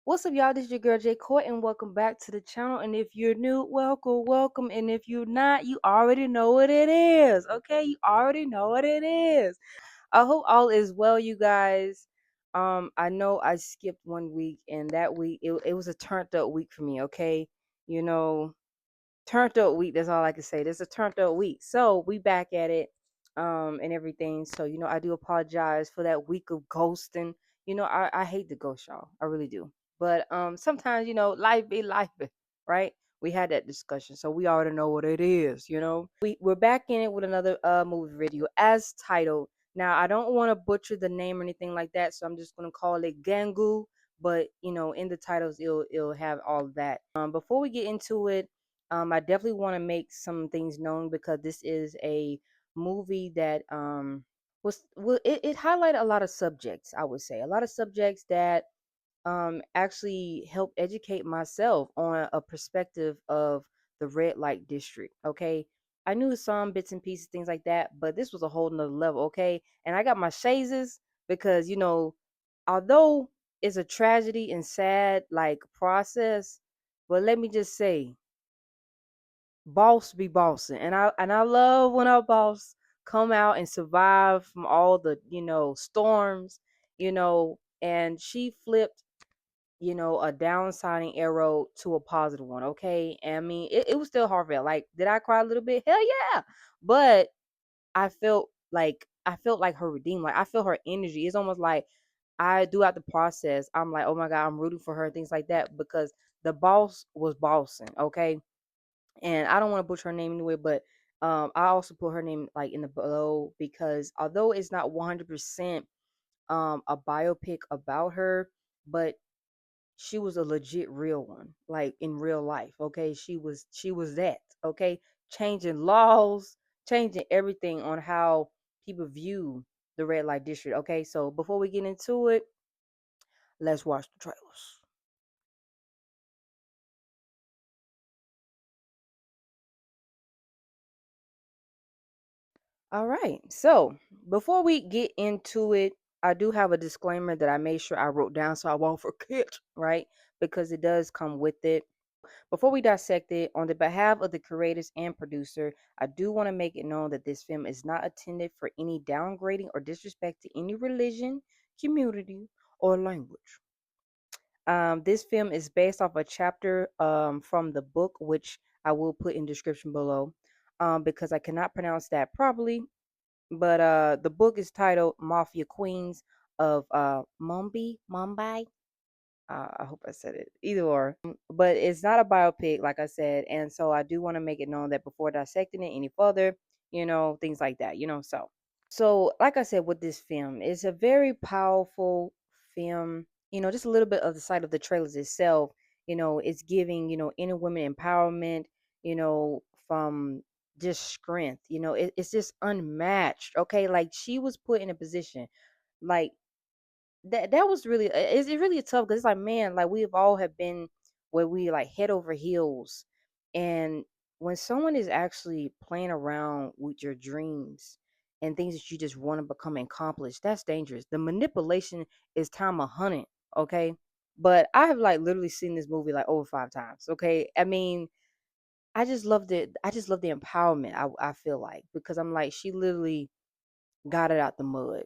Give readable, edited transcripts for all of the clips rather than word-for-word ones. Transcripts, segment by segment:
What's up, y'all? This is your girl J Coy, and welcome back to the channel. And if you're new, welcome, welcome. And if you're not, you already know what it is. Okay, you already know what it is. I hope all is well, you guys. I know I skipped one week, and that week it was a turned up week for me. Okay, you know, turned up week. That's all I can say. This is a turned up week. So we back at it, and everything. So I do apologize for that week of ghosting. I hate the ghost, y'all. I really do. But sometimes life be life, right? We had that discussion, so we already know what it is. We're back in it with another movie video as titled. Now I don't want to butcher the name or anything like that, so I'm just gonna call it Gangu. But in the titles, it'll have all of that. Before we get into it, I definitely want to make some things known because this is a movie that it highlighted a lot of subjects. I would say a lot of subjects that actually help educate myself on a perspective of the red light district. Okay, I knew some bits and pieces, things like that, but this was a whole nother level. Okay, and I got my shazes because although it's a tragedy and sad like process, but let me just say boss be bossing, and I love when our boss come out and survive from all the storms, and she flipped a downsizing arrow to a positive one. Okay, and I mean it was still heartfelt. Like, did I cry a little bit? Hell yeah. But I felt like her redeemed. Like, I feel her energy. It's almost like I throughout the process I'm like, oh my god, I'm rooting for her, things like that, because the boss was bossing. Okay, and I don't want to butcher her name anyway, but I also put her name like in the below because although it's not 100% a biopic about her, but she was a legit real one, like in real life. Okay, she was that. Okay, changing laws, changing everything on how people view the red light district. Okay, so before we get into it, let's watch the trailers. All right. So before we get into it, I do have a disclaimer that I made sure I wrote down so I won't forget, right? Because it does come with it. Before we dissect it, on the behalf of the creators and producer, I do want to make it known that this film is not intended for any downgrading or disrespect to any religion, community, or language. This film is based off a chapter from the book, which I will put in description below, because I cannot pronounce that properly, but the book is titled Mafia Queens of Mumbai. I hope I said it. Either or. But it's not a biopic, like I said, and so I do want to make it known that before dissecting it any further, things like that, So, like I said, with this film, it's a very powerful film. Just a little bit of the side of the trailers itself. It's giving inner women empowerment. From just strength. It's just unmatched. Okay, like she was put in a position, like that was really it's really tough because it's like, man, like we've all have been where we like head over heels, and when someone is actually playing around with your dreams and things that you just want to become accomplished, that's dangerous. The manipulation is time 100. Okay, but I have like literally seen this movie like over 5 times. Okay, I mean, I just loved it. I just love the empowerment. I feel like, because I'm like, she literally got it out the mud.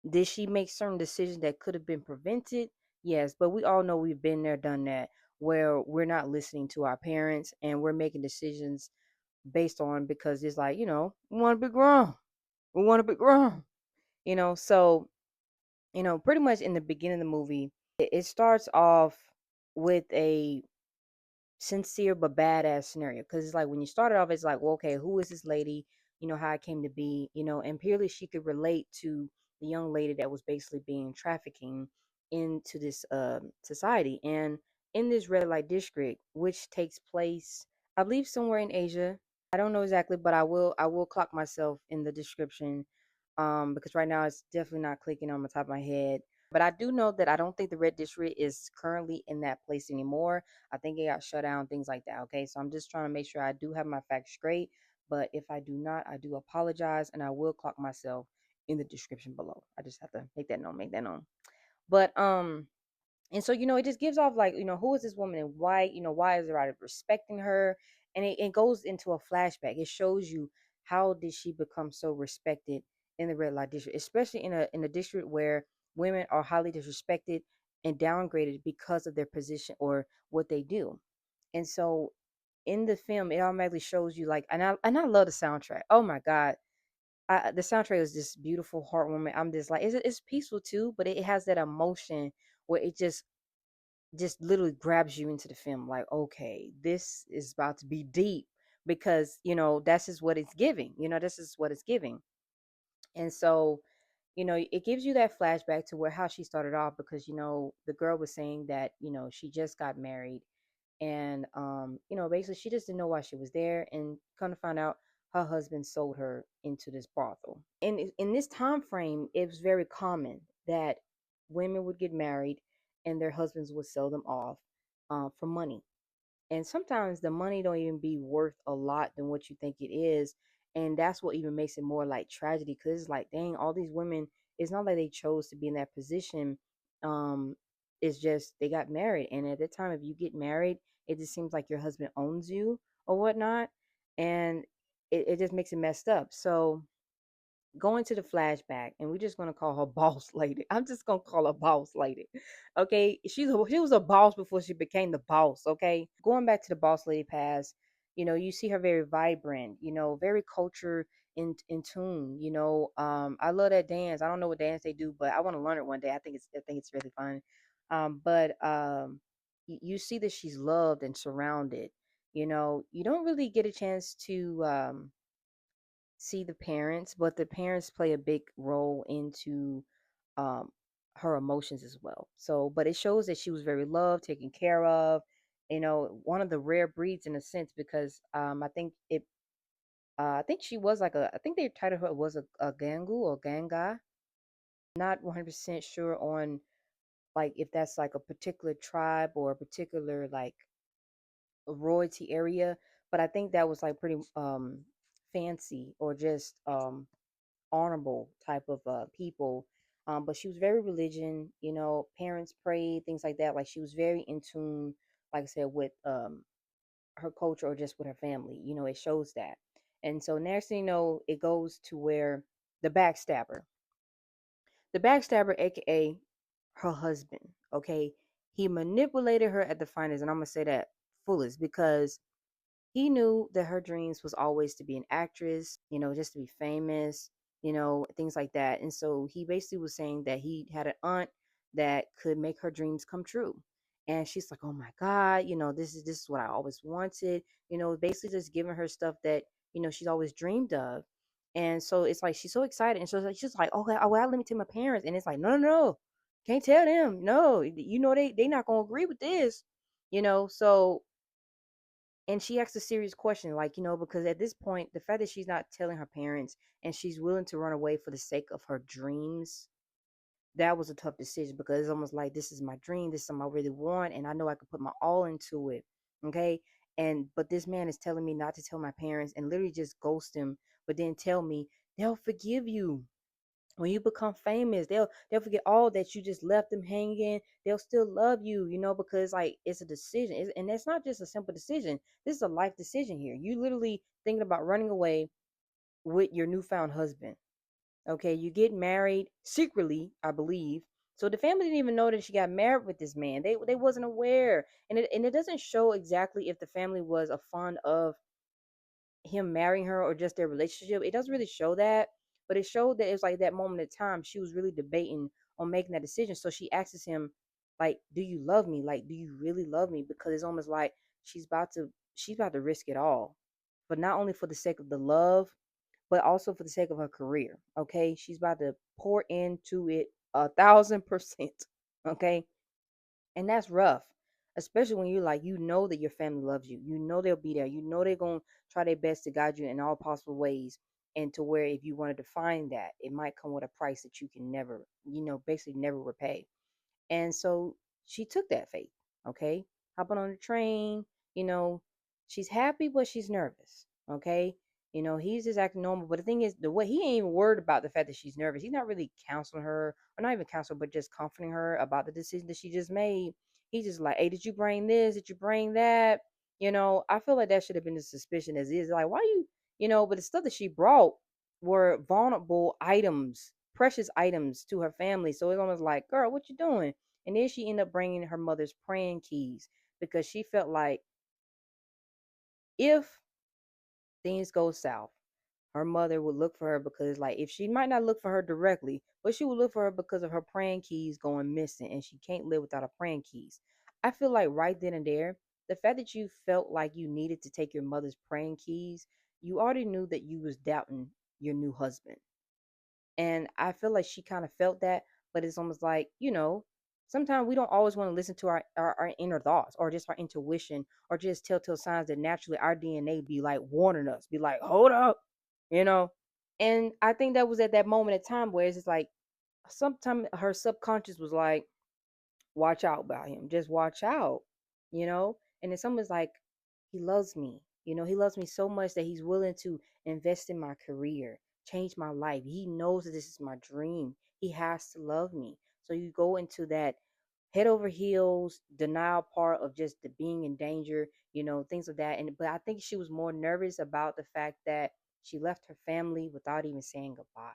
Did she make certain decisions that could have been prevented? Yes, but we all know we've been there, done that, where we're not listening to our parents and we're making decisions based on, because it's like, we want to be grown. We want to be grown. So, pretty much in the beginning of the movie, it starts off with a sincere but badass scenario, because it's like when you started off, it's like, well, okay, who is this lady, how it came to be, and purely she could relate to the young lady that was basically being trafficking into this society, and in this red light district, which takes place, I believe, somewhere in Asia. I don't know exactly, but I will clock myself in the description, because right now it's definitely not clicking on the top of my head. But I do know that I don't think the red district is currently in that place anymore. I think it got shut down, things like that. Okay, so I'm just trying to make sure I do have my facts straight. But if I do not, I do apologize, and I will clock myself in the description below. I just have to make that known, make that known. But And so, it just gives off like, who is this woman and why, why is everybody respecting her? And it goes into a flashback. It shows you how did she become so respected in the red light district, especially in a district where women are highly disrespected and downgraded because of their position or what they do. And so in the film, it automatically shows you like, and I love the soundtrack. Oh my God. The soundtrack is just beautiful, heartwarming. I'm just like, it's peaceful too, but it has that emotion where it just literally grabs you into the film like, okay, this is about to be deep, because that's just what it's giving, this is what it's giving. And so it gives you that flashback to where how she started off, because the girl was saying that she just got married, and basically she just didn't know why she was there, and kind of find out her husband sold her into this brothel. And in this time frame, it was very common that women would get married and their husbands would sell them off for money. And sometimes the money don't even be worth a lot than what you think it is. And that's what even makes it more like tragedy, because it's like, dang, all these women, it's not like they chose to be in that position. um it's just they got married, and at that time, if you get married, it just seems like your husband owns you or whatnot. And it just makes it messed up. So going to the flashback, and we're just gonna call her boss lady. I'm just gonna call her boss lady. Okay, she was a boss before she became the boss. Okay, going back to the boss lady past, you see her very vibrant, very culture in tune. I love that dance. I don't know what dance they do, but I want to learn it one day. I think it's really fun. But you see that she's loved and surrounded. You don't really get a chance to see the parents, but the parents play a big role into um, her emotions as well. So, but it shows that she was very loved, taken care of. One of the rare breeds in a sense, because I think she was like I think they titled her was a Gangu or Ganga. Not 100% sure on like if that's like a particular tribe or a particular like a royalty area, but I think that was like pretty fancy or just honorable type of people. But she was very religion, parents prayed, things like that. Like she was very in tune, like I said, with her culture or just with her family. It shows that. And so next thing you know, it goes to where the backstabber, aka her husband, okay, he manipulated her at the finest, and I'm gonna say that fullest because he knew that her dreams was always to be an actress, just to be famous, things like that. And so he basically was saying that he had an aunt that could make her dreams come true. And she's like, "Oh my God, this is what I always wanted." Basically just giving her stuff that, she's always dreamed of. And so it's like she's so excited. And so it's like, she's like, "Okay, oh, well, let me tell my parents." And it's like, "No, no, no. Can't tell them. No, they not gonna agree with this." So and she asked a serious question, like, because at this point, the fact that she's not telling her parents and she's willing to run away for the sake of her dreams, that was a tough decision, because it's almost like, this is my dream, this is something I really want, and I know I could put my all into it. Okay. But this man is telling me not to tell my parents and literally just ghost them, but then tell me they'll forgive you when you become famous. They'll forget all that you just left them hanging. They'll still love you, because like it's a decision. And it's not just a simple decision. This is a life decision here. You literally thinking about running away with your newfound husband. Okay, you get married secretly, I believe. So the family didn't even know that she got married with this man. They wasn't aware. And it doesn't show exactly if the family was a fond of him marrying her or just their relationship. It doesn't really show that, but it showed that it was like that moment in time she was really debating on making that decision. So she asks him, like, "Do you love me? Like, do you really love me?" Because it's almost like she's about to risk it all, but not only for the sake of the love, but also for the sake of her career. Okay, she's about to pour into it 1,000%. Okay, and that's rough, especially when you're like, that your family loves you, they'll be there, they're going to try their best to guide you in all possible ways, and to where if you wanted to find that, it might come with a price that you can never, basically never repay. And so she took that faith. Okay, hopping on the train, you know she's happy but she's nervous. Okay, He's just acting normal. But the thing is, the way he ain't even worried about the fact that she's nervous. He's not really counseling her, or not even counseling, but just comforting her about the decision that she just made. He's just like, "Hey, did you bring this? Did you bring that?" I feel like that should have been the suspicion as is. Like, why But the stuff that she brought were vulnerable items, precious items to her family. So it's almost like, girl, what you doing? And then she ended up bringing her mother's praying keys because she felt like if things go south, her mother would look for her because, like, if she might not look for her directly, but she would look for her because of her praying keys going missing, and she can't live without her praying keys. I feel like right then and there, the fact that you felt like you needed to take your mother's praying keys, you already knew that you was doubting your new husband. And I feel like she kind of felt that, but it's almost like, sometimes we don't always want to listen to our inner thoughts or just our intuition or just telltale signs that naturally our DNA be like warning us, be like, hold up, you know? And I think that was at that moment of time where it's just like, sometimes her subconscious was like, watch out about him. Just watch out, you know? And then someone's like, he loves me. He loves me so much that he's willing to invest in my career, change my life. He knows that this is my dream. He has to love me. So you go into that head over heels denial part of just the being in danger, things of that. But I think she was more nervous about the fact that she left her family without even saying goodbye.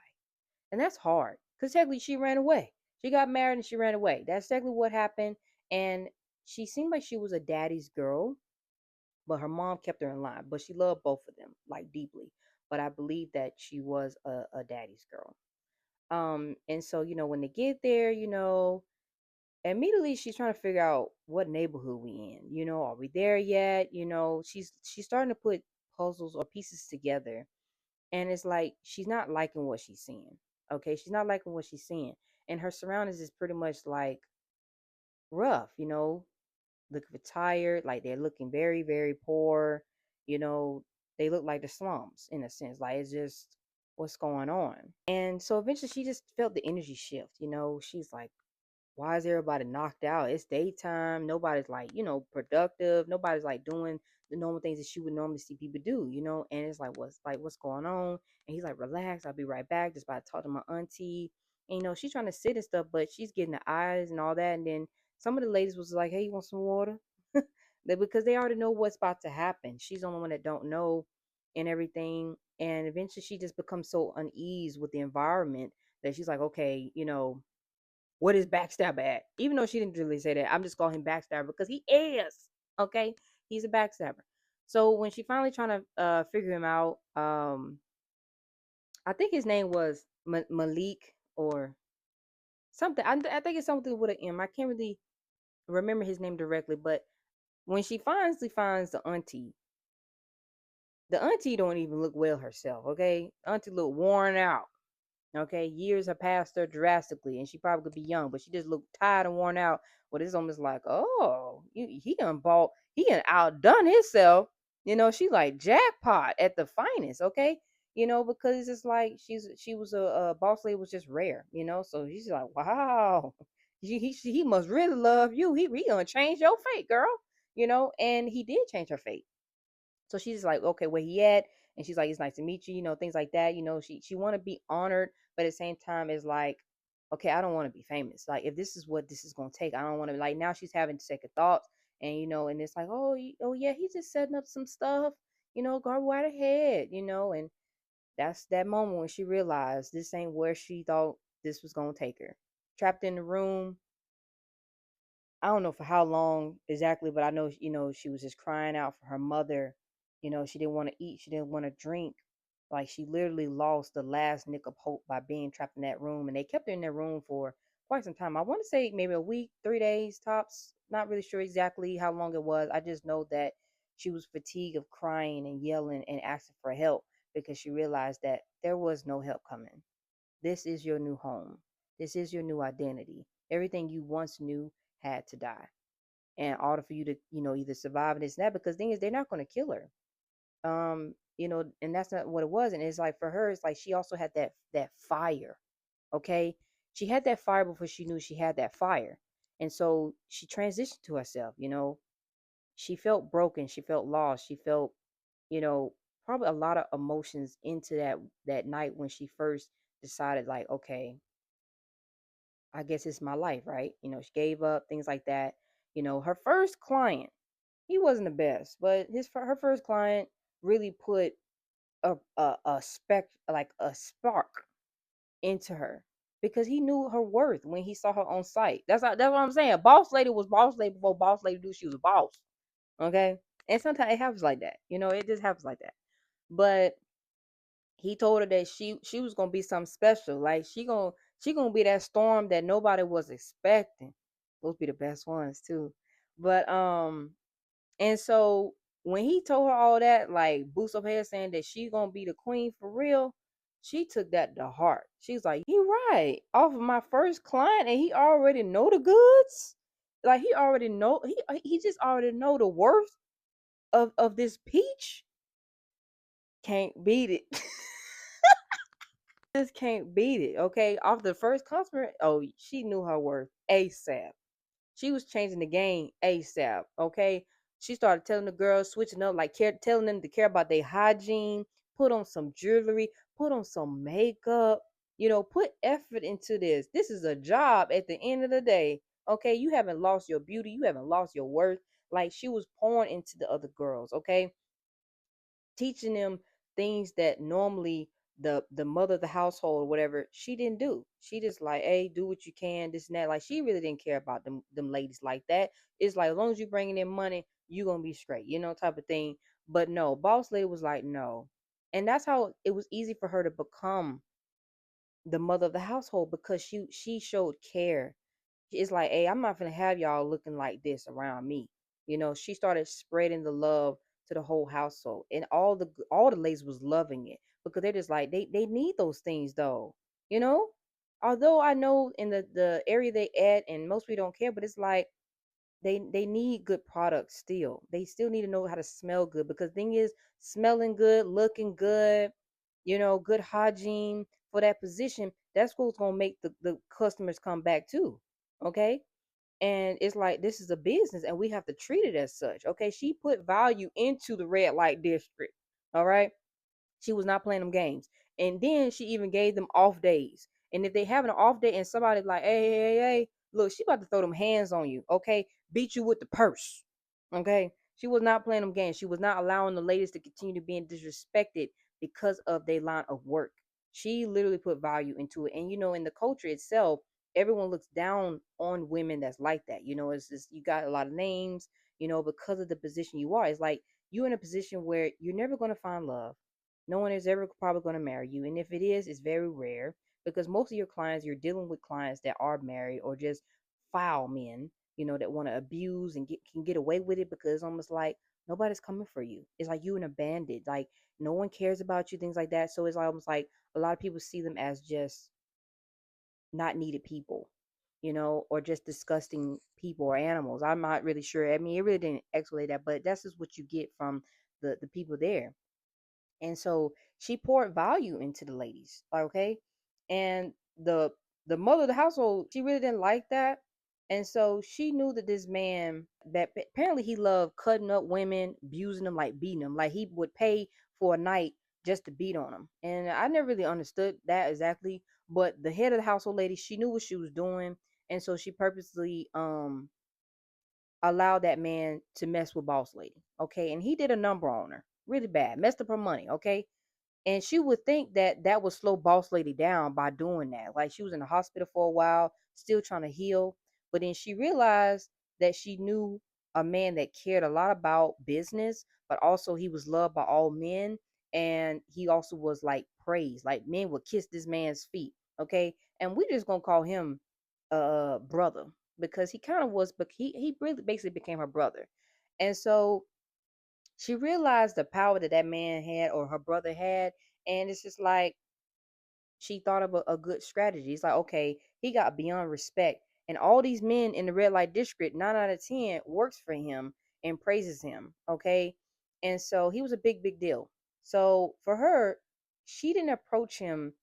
And that's hard because technically she ran away. She got married and she ran away. That's technically what happened. And she seemed like she was a daddy's girl, but her mom kept her in line. But she loved both of them like deeply. But I believe that she was a daddy's girl. And so, when they get there, immediately she's trying to figure out what neighborhood we in. Are we there yet? She's starting to put puzzles or pieces together, and it's like she's not liking what she's seeing. Okay, she's not liking what she's seeing, and her surroundings is pretty much like rough. Looking tired, like they're looking very, very poor. You know, they look like the slums in a sense. Like it's just what's going on. And so eventually, she just felt the energy shift. She's like, why is everybody knocked out? It's daytime. Nobody's like, productive. Nobody's like doing the normal things that you would normally see people do. And it's like, what's going on? And he's like, relax, I'll be right back. Just about to talk to my auntie. And she's trying to sit and stuff, but she's getting the eyes and all that. And then some of the ladies was like, hey, you want some water? Because they already know what's about to happen. She's the only one that don't know and everything. And eventually she just becomes so unease with the environment that she's like, okay, what is backstabber at? Even though she didn't really say that, I'm just calling him backstabber because he is. Okay, he's a backstabber. So when she finally trying to figure him out, I think his name was Malik or something. I think it's something with an M. I can't really remember his name directly, but when she finally finds the auntie don't even look well herself. Okay, auntie look worn out. Okay, years have passed her drastically, and she probably could be young, but she just looked tired and worn out. But it's almost like, oh, he done outdone himself. She like jackpot at the finest. Okay, because it's like she was a boss lady was just rare. So she's like, wow, he must really love you. He gonna change your fate, girl. And he did change her fate. So she's like, okay, where he at? And she's like, it's nice to meet you, things like that. She want to be honored, but at the same time, it's like, okay, I don't want to be famous. Like, if this is what this is gonna take, I don't want to. Like now, she's having second thoughts, and and it's like, oh yeah, he's just setting up some stuff. Go right ahead. And that's that moment when she realized this ain't where she thought this was gonna take her. Trapped in the room, I don't know for how long exactly, but I know, she was just crying out for her mother. She didn't want to eat, she didn't want to drink. Like she literally lost the last nick of hope by being trapped in that room. And they kept her in that room for quite some time. I want to say maybe a week, 3 days tops. Not really sure exactly how long it was. I just know that she was fatigued of crying and yelling and asking for help because she realized that there was no help coming. This is your new home. This is your new identity. Everything you once knew had to die. And in order for you to, either survive and this and that, because the thing is they're not going to kill her. And that's not what it was. And it's like for her, it's like she also had that fire. Okay. She had that fire before she knew she had that fire. And so she transitioned to herself. She felt broken, she felt lost, she felt, you know, probably a lot of emotions into that night when she first decided, like, okay, I guess it's my life, right? She gave up, things like that. Her first client, he wasn't the best, but her first client really put a spark into her, because he knew her worth when he saw her on site. That's what I'm saying. Boss lady was boss lady before boss lady knew she was a boss. Okay, and sometimes it happens like that. It just happens like that. But he told her that she was gonna be something special. Like she gonna be that storm that nobody was expecting. Those be the best ones too. But and so when he told her all that, like boost up head saying that she gonna be the queen for real, she took that to heart. She's like, he right off of my first client, and he already know the goods. Like he already know he just already know the worth of this peach. Can't beat it. Just can't beat it. Okay, off the first customer, oh, she knew her worth ASAP. She was changing the game ASAP. Okay, she started telling the girls, switching up, like telling them to care about their hygiene, put on some jewelry, put on some makeup. Put effort into this. This is a job at the end of the day. Okay, you haven't lost your beauty, you haven't lost your worth. Like she was pouring into the other girls. Okay, teaching them things that normally the mother of the household or whatever, she didn't do. She just like, hey, do what you can, this and that. Like she really didn't care about them ladies like that. It's like, as long as you bringing in money, you gonna be straight, type of thing. But no, boss lady was like, no. And that's how it was easy for her to become the mother of the household, because she showed care. It's like, hey, I'm not gonna have y'all looking like this around me. She started spreading the love to the whole household, and all the ladies was loving it, because they're just like, they need those things though. You know, although I know in the area they at, and most people don't care, but it's like they need good products still. They still need to know how to smell good, because thing is, smelling good, looking good, good hygiene for that position, that's what's gonna make the customers come back too. Okay. And it's like, this is a business and we have to treat it as such. Okay. She put value into the red light district. All right. She was not playing them games. And then she even gave them off days. And if they have an off day and somebody's like, hey, look, she about to throw them hands on you. Okay. Beat you with the purse. Okay. She was not playing them games. She was not allowing the ladies to continue being disrespected because of their line of work. She literally put value into it. And in the culture itself, everyone looks down on women that's like that. It's just, you got a lot of names, because of the position you are. It's like you're in a position where you're never going to find love. No one is ever probably going to marry you. And if it is, it's very rare, because most of your clients, you're dealing with clients that are married or just foul men, that want to abuse and can get away with it, because it's almost like nobody's coming for you. It's like you and a bandit. Like no one cares about you, things like that. So it's almost like a lot of people see them as just not needed people, or just disgusting people or animals. I'm not really sure. I mean, it really didn't explain that, but that's just what you get from the people there. And so she poured value into the ladies, okay? And the mother of the household, she really didn't like that. And so she knew that this man, that apparently he loved cutting up women, abusing them, like beating them. Like he would pay for a night just to beat on them. And I never really understood that exactly. But the head of the household lady, she knew what she was doing. And so she purposely allowed that man to mess with boss lady. Okay. And he did a number on her really bad, messed up her money. Okay, and she would think that that would slow boss lady down by doing that. Like she was in the hospital for a while, still trying to heal. But then she realized that she knew a man that cared a lot about business, but also he was loved by all men. And he also was like praised. Like men would kiss this man's feet. Okay. And we're just gonna call him brother, because he kind of was, but he really basically became her brother. And so she realized the power that that man had, or her brother had. And it's just like she thought of a good strategy. It's like, okay, he got beyond respect, and all these men in the red light district, 9 out of 10 works for him and praises him. Okay, and so he was a big deal. So for her, she didn't approach him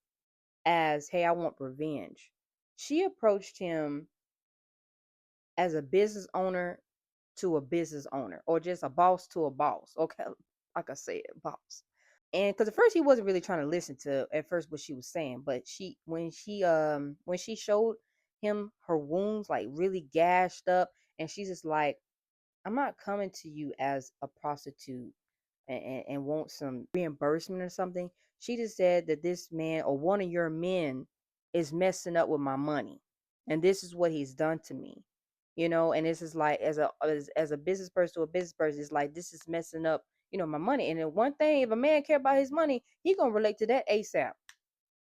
as, hey, I want revenge. She approached him as a business owner to a business owner, or just a boss to a boss. Okay, like I said, boss. And because at first he wasn't really trying to listen to at first what she was saying, but when she showed him her wounds like really gashed up, and she's just like, I'm not coming to you as a prostitute and want some reimbursement or something. She just said that this man or one of your men is messing up with my money, and this is what he's done to me. And this is like, as a business person to a business person, it's like this is messing up, my money. And then one thing, if a man care about his money, he gonna relate to that ASAP.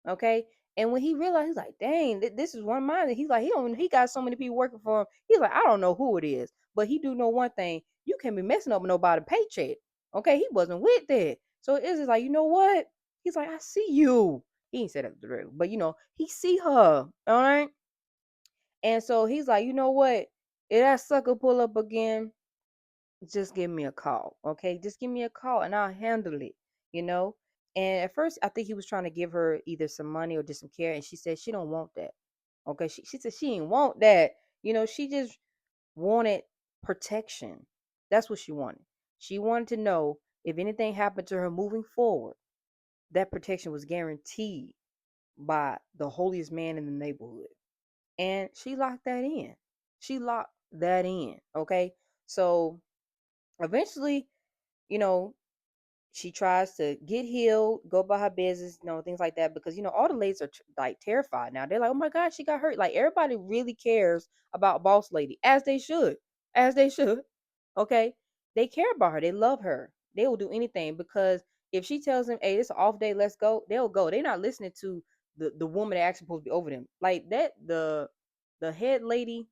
Okay. And when he realized, he's like, dang, this is one mind. He's like, he got so many people working for him. He's like, I don't know who it is, but he do know one thing: you can't be messing up with nobody's paycheck. Okay, he wasn't with that, so it's just like, you know what? He's like, I see you. He ain't said it direct, but he see her. All right, and so he's like, you know what? If that sucker pull up again, just give me a call. Okay, just give me a call and I'll handle it. You know. And at first, I think he was trying to give her either some money or just some care, and she said she don't want that. Okay, she said she didn't want that. She just wanted protection. That's what she wanted. She wanted to know if anything happened to her moving forward, that protection was guaranteed by the holiest man in the neighborhood. And she locked that in. She locked that in. Okay. So eventually, you know, she tries to get healed, go about her business, things like that. Because all the ladies are like terrified now. They're like, "Oh my God, she got hurt!" Like everybody really cares about Boss Lady, as they should, as they should. Okay, they care about her. They love her. They will do anything because if she tells them, "Hey, it's an off day, let's go," they'll go. They're not listening to the woman that actually supposed to be over them. Like that, the head lady,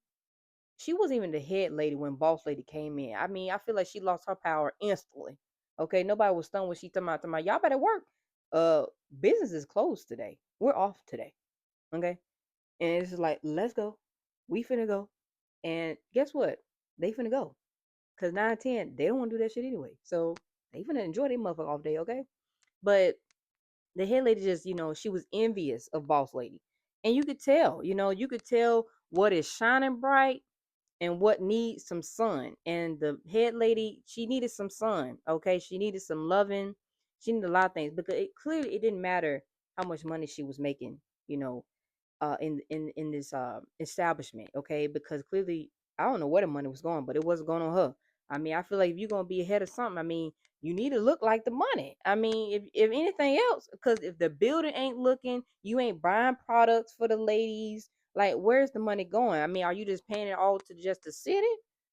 she wasn't even the head lady when Boss Lady came in. I mean, I feel like she lost her power instantly. Okay, nobody was stunned when she talking about, y'all better work. Uh, Business is closed today. We're off today. Okay, and it's just like, let's go. We finna go. And guess what? They finna go. Cause 9, 10, they don't want to do that shit anyway. So they finna enjoy their motherfucker off day. Okay, but the head lady just, she was envious of Boss Lady, and you could tell. You could tell what is shining bright and what needs some sun. And the head lady, she needed some sun. Okay, she needed some loving. She needed a lot of things because it didn't matter how much money she was making. You know, in this establishment, okay? Because clearly, I don't know where the money was going, but it wasn't going on her. I mean, I feel like if you're gonna be ahead of something, I mean, you need to look like the money. I mean, if anything else, because if the building ain't looking, you ain't buying products for the ladies. Like, where's the money going? I mean, are you just paying it all to just the city?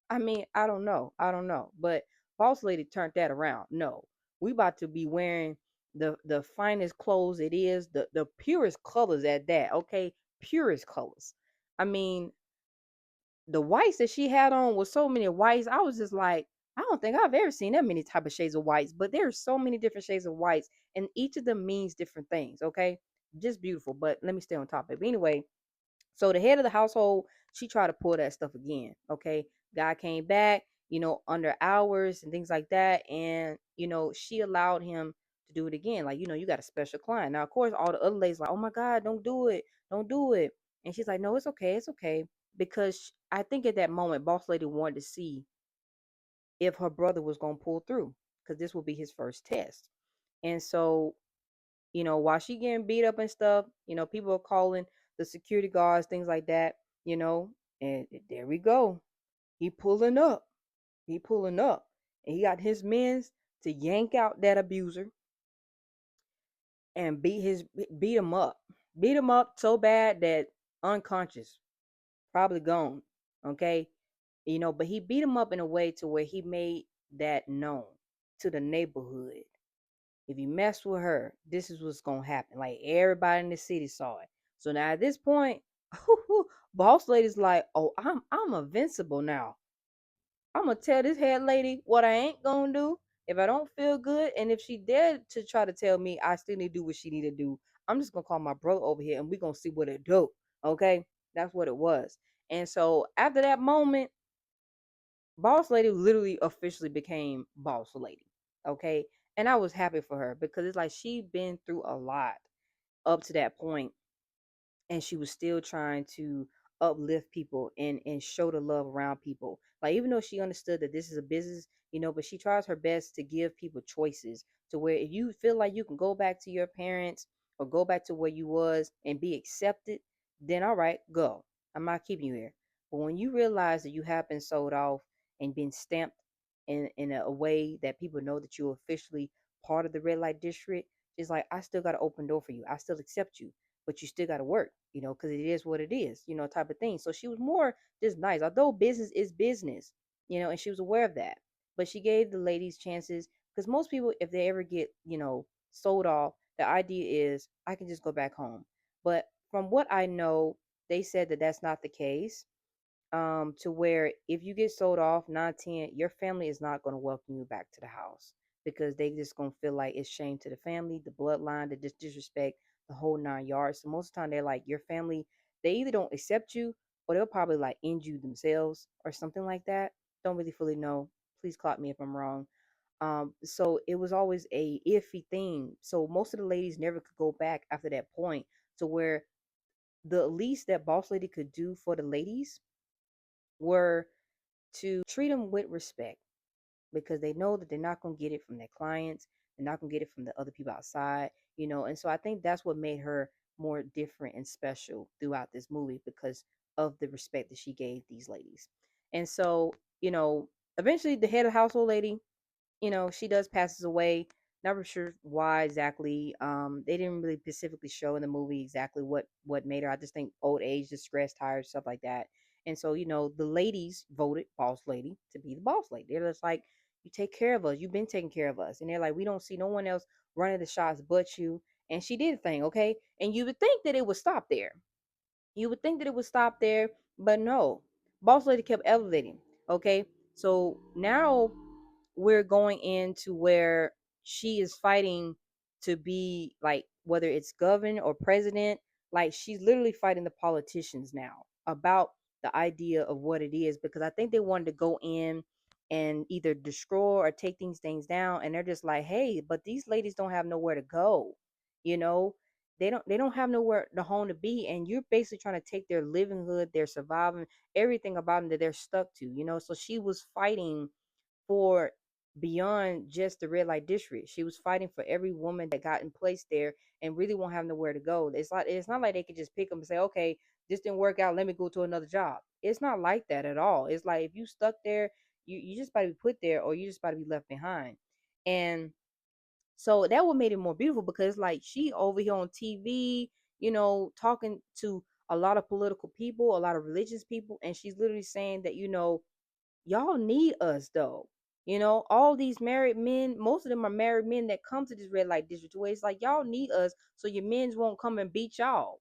I mean, I don't know. I don't know. But Boss Lady turned that around. No, we about to be wearing the finest clothes it is, the purest colors at that. Okay, purest colors. I mean, the whites that she had on was so many whites. I was just like, I don't think I've ever seen that many type of shades of whites. But there's so many different shades of whites, and each of them means different things. Okay, just beautiful. But let me stay on topic. But anyway, so the head of the household, she tried to pull that stuff again. Okay. Guy came back, under hours and things like that. And, she allowed him to do it again. Like, you got a special client. Now, of course, all the other ladies like, oh my God, don't do it. Don't do it. And she's like, no, it's okay. It's okay. Because I think at that moment, Boss Lady wanted to see if her brother was going to pull through because this will be his first test. And so while she getting beat up and stuff, people are calling the security guards, things like that, you know, and there we go. He pulling up. He pulling up. And he got his men to yank out that abuser and beat him up. Beat him up so bad that unconscious, probably gone. Okay. But he beat him up in a way to where he made that known to the neighborhood. If you mess with her, this is what's gonna happen. Like everybody in the city saw it. So now at this point, Boss Lady's like, oh, I'm invincible now. I'm gonna tell this head lady what I ain't gonna do if I don't feel good, and if she dared to try to tell me I still need to do what she need to do, I'm just gonna call my brother over here and we gonna see what it do. Okay, that's what it was. And so after that moment, Boss Lady literally officially became Boss Lady. Okay. And I was happy for her because it's like she'd been through a lot up to that point, and she was still trying to uplift people and show the love around people. Like even though she understood that this is a business, but she tries her best to give people choices to where if you feel like you can go back to your parents or go back to where you was and be accepted, then all right, go. I'm not keeping you here. But when you realize that you have been sold off and been stamped in a way that people know that you're officially part of the red light district, it's like I still got an open door for you. I still accept you, but you still got to work, because it is what it is, type of thing. So she was more just nice, although business is business, and she was aware of that. But she gave the ladies chances because most people, if they ever get, sold off, the idea is I can just go back home. But from what I know, they said that that's not the case. To where if you get sold off 9-10, your family is not going to welcome you back to the house because they just going to feel like it's shame to the family, the bloodline, the disrespect, the whole 9 yards. So most of the time they're like your family, they either don't accept you or they'll probably like end you themselves or something like that. Don't really fully know. Please clock me if I'm wrong. So it was always a iffy thing. So most of the ladies never could go back after that point to where the least that boss lady could do for the ladies were to treat them with respect because they know that they're not going to get it from their clients. They're not going to get it from the other people outside. And so I think that's what made her more different and special throughout this movie because of the respect that she gave these ladies. And so, you know, eventually the head of household lady, she does passes away. Not sure why exactly. They didn't really specifically show in the movie exactly what made her. I just think old age, distress, tired, stuff like that. And so, the ladies voted boss lady to be the boss lady. They're just like, you take care of us. You've been taking care of us. And they're like, we don't see no one else running the shots but you. And she did a thing, okay? And you would think that it would stop there. You would think that it would stop there, but no. Boss lady kept elevating. Okay. So now we're going into where she is fighting to be like whether it's governor or president, like she's literally fighting the politicians now about the idea of what it is because I think they wanted to go in and either destroy or take things down and they're just like, hey, but these ladies don't have nowhere to go, you know they don't have nowhere to home to be, and you're basically trying to take their livelihood, their surviving, everything about them that they're stuck to. So she was fighting for beyond just the red light district. She was fighting for every woman that got in place there and really won't have nowhere to go. It's not like they could just pick them and say, okay, this didn't work out, let me go to another job. It's not like that at all. It's like if you stuck there, you just about to be put there or you just about to be left behind. And so that what made it more beautiful because like she over here on TV, talking to a lot of political people, a lot of religious people, and she's literally saying that, y'all need us though. All these married men, most of them are married men that come to this red light district where it's like y'all need us so your men's won't come and beat y'all.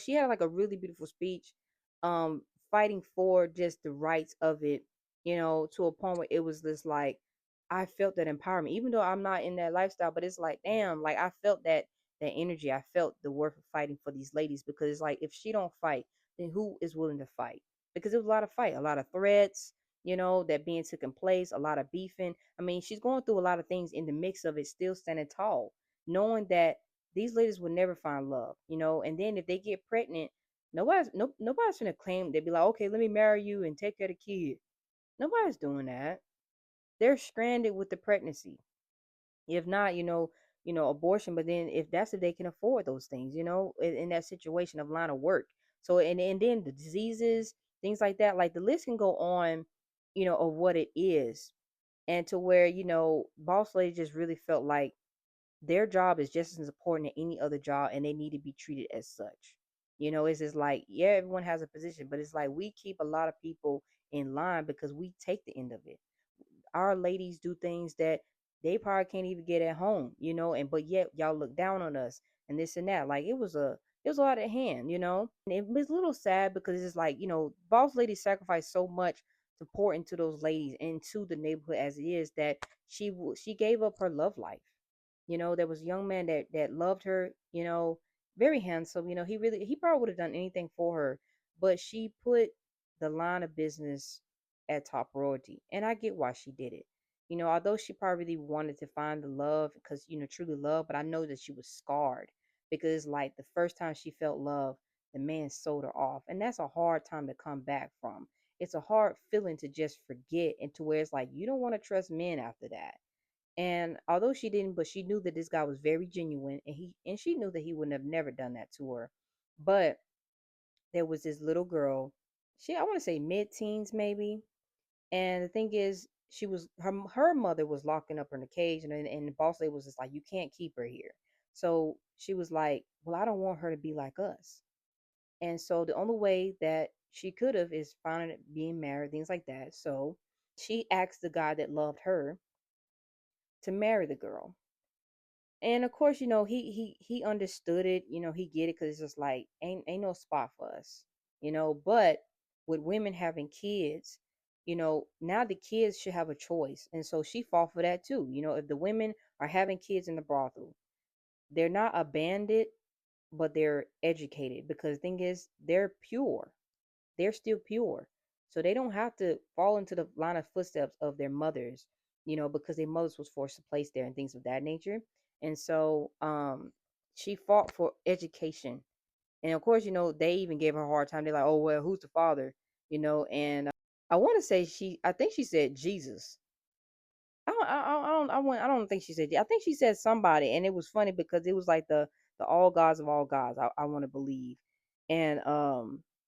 She had like a really beautiful speech, um, fighting for just the rights of it, to a point where it was just like I felt that empowerment, even though I'm not in that lifestyle, but it's like, damn, like I felt that energy. I felt the worth of fighting for these ladies because it's like if she don't fight, then who is willing to fight? Because it was a lot of fight, a lot of threats, that being taken place, a lot of beefing. I mean, she's going through a lot of things in the mix of it, still standing tall, knowing that these ladies will never find love. And then if they get pregnant, nobody's gonna claim they'd be like, okay, let me marry you and take care of the kid. Nobody's doing that. They're stranded with the pregnancy. If not, abortion. But then if they can afford those things, in that situation of line of work. So and then the diseases, things like that, like the list can go on, of what it is. And to where, boss lady just really felt like their job is just as important as any other job and they need to be treated as such. It's just like, yeah, everyone has a position, but it's like we keep a lot of people in line because we take the end of it. Our ladies do things that they probably can't even get at home, and but yet y'all look down on us and this and that. Like it was a lot at hand. And it was a little sad because it's like, boss ladies sacrifice so much to pour into those ladies, into the neighborhood as it is, that she gave up her love life. There was a young man that loved her, very handsome. He probably would have done anything for her, but she put the line of business at top priority. And I get why she did it. Although she probably really wanted to find the love because, truly love, but I know that she was scarred because like the first time she felt love, the man sold her off. And that's a hard time to come back from. it's a hard feeling to just forget, and to where it's like you don't want to trust men after that. And although she didn't, but she knew that this guy was very genuine, and she knew that he would have never done that to her. But there was this little girl, she, I want to say mid-teens maybe, and the thing is, she was her mother was locking up her in a cage, and the boss lady was just like, you can't keep her here. So she was like, well, I don't want her to be like us. And so the only way that she could have is finding being married, things like that. So she asked the guy that loved her to marry the girl. And of course, he understood it. He get it, because it's just like ain't no spot for us. But with women having kids, now the kids should have a choice, and so she fought for that too. If the women are having kids in the brothel, they're not abandoned, but they're educated, because the thing is, they're pure. They're still pure. So they don't have to fall into the line of footsteps of their mothers, because their mothers was forced to place there and things of that nature. And so she fought for education. And of course, they even gave her a hard time. They're like, oh, well, who's the father? And I want to say I think she said Jesus. I don't think she said. I think she said somebody, and it was funny because it was like the all gods of all gods. I want to believe, and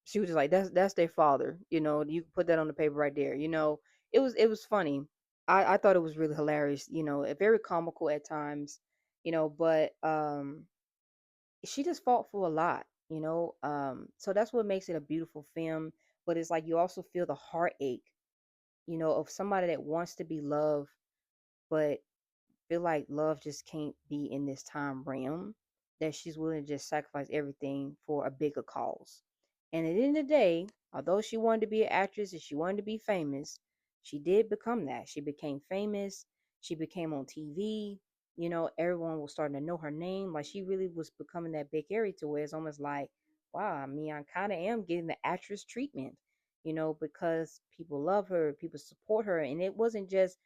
she was just like, that's their father. You can put that on the paper right there. It was funny. I thought it was really hilarious. Very comical at times. But she just fought for a lot. So that's what makes it a beautiful film. But it's like you also feel the heartache. Of somebody that wants to be loved, but feel like love just can't be in this time realm, that she's willing to just sacrifice everything for a bigger cause. And at the end of the day, although she wanted to be an actress and she wanted to be famous, she did become that. She became famous. She became on TV. Everyone was starting to know her name. Like, she really was becoming that big area, to where it's almost like, wow, I mean, I kind of am getting the actress treatment, because people love her, people support her. And it wasn't just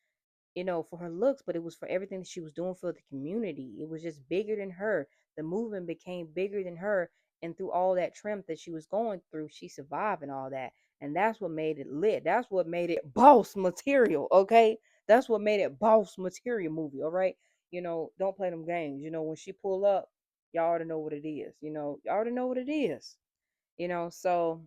for her looks, but it was for everything that she was doing for the community. It was just bigger than her. The movement became bigger than her. And through all that trim that she was going through, she survived and all that. And that's what made it lit. That's what made it boss material, okay? That's what made it boss material movie, all right? Don't play them games. When she pull up, y'all already know what it is. Y'all already know what it is. So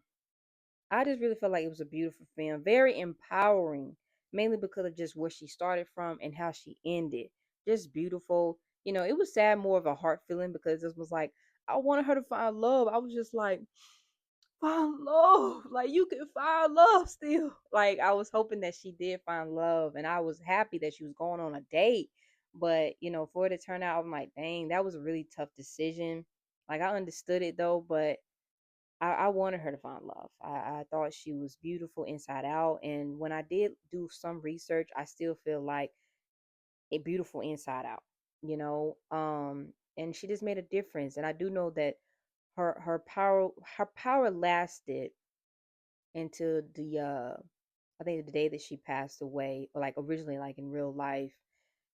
I just really felt like it was a beautiful film, very empowering, mainly because of just where she started from and how she ended. Just beautiful. It was sad, more of a heart feeling, because this was like, I wanted her to find love. I was just like, find love. Like, you can find love still. Like, I was hoping that she did find love, and I was happy that she was going on a date. But, for it to turn out, I'm like, dang, that was a really tough decision. Like, I understood it though, but I wanted her to find love. I thought she was beautiful inside out. And when I did do some research, I still feel like a beautiful inside out, and she just made a difference. And I do know that her power lasted into the I think the day that she passed away, or like originally, like in real life.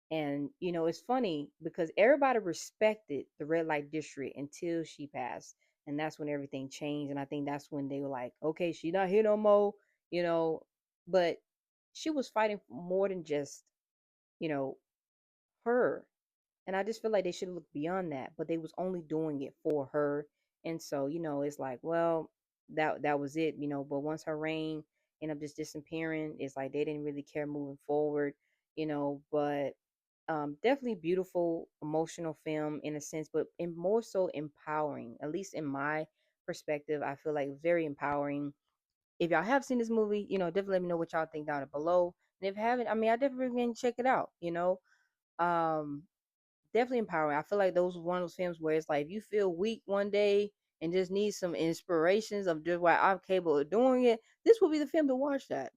And it's funny because everybody respected the red light district until she passed. And that's when everything changed. And I think that's when they were like, okay, she's not here no more, you know. But she was fighting for more than just, you know, her. And I just feel like they should look beyond that. But they was only doing it for her. And so, it's like, well, that was it, But once her reign ended up just disappearing, it's like they didn't really care moving forward, But definitely beautiful, emotional film in a sense, but more so empowering. At least in my perspective, I feel like it was very empowering. If y'all have seen this movie, definitely let me know what y'all think down below. And if you haven't, I mean, I definitely recommend check it out. Um, Definitely empowering. I feel like those was one of those films where it's like, if you feel weak one day and just need some inspirations of just why I'm capable of doing it, this will be the film to watch that.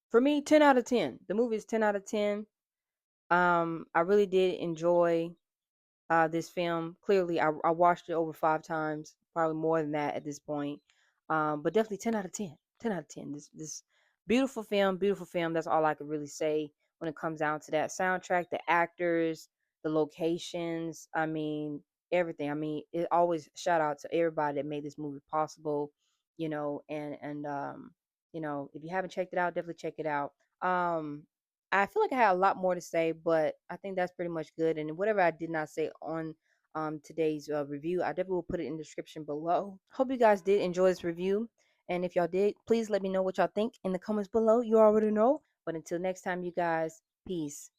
For me, 10 out of 10. The movie is 10 out of 10. I really did enjoy this film. Clearly, I watched it over 5 times, probably more than that at this point. But definitely 10 out of 10. 10 out of 10. This beautiful film, beautiful film. That's all I could really say when it comes down to that soundtrack, the actors, the locations. I mean, everything. I mean, it always shout out to everybody that made this movie possible. And If you haven't checked it out, definitely check it out. Um, I feel like I had a lot more to say, but I think that's pretty much good. And whatever I did not say on today's review, I definitely will put it in the description below. Hope you guys did enjoy this review. And if y'all did, please let me know what y'all think in the comments below. You already know. But until next time, you guys, peace.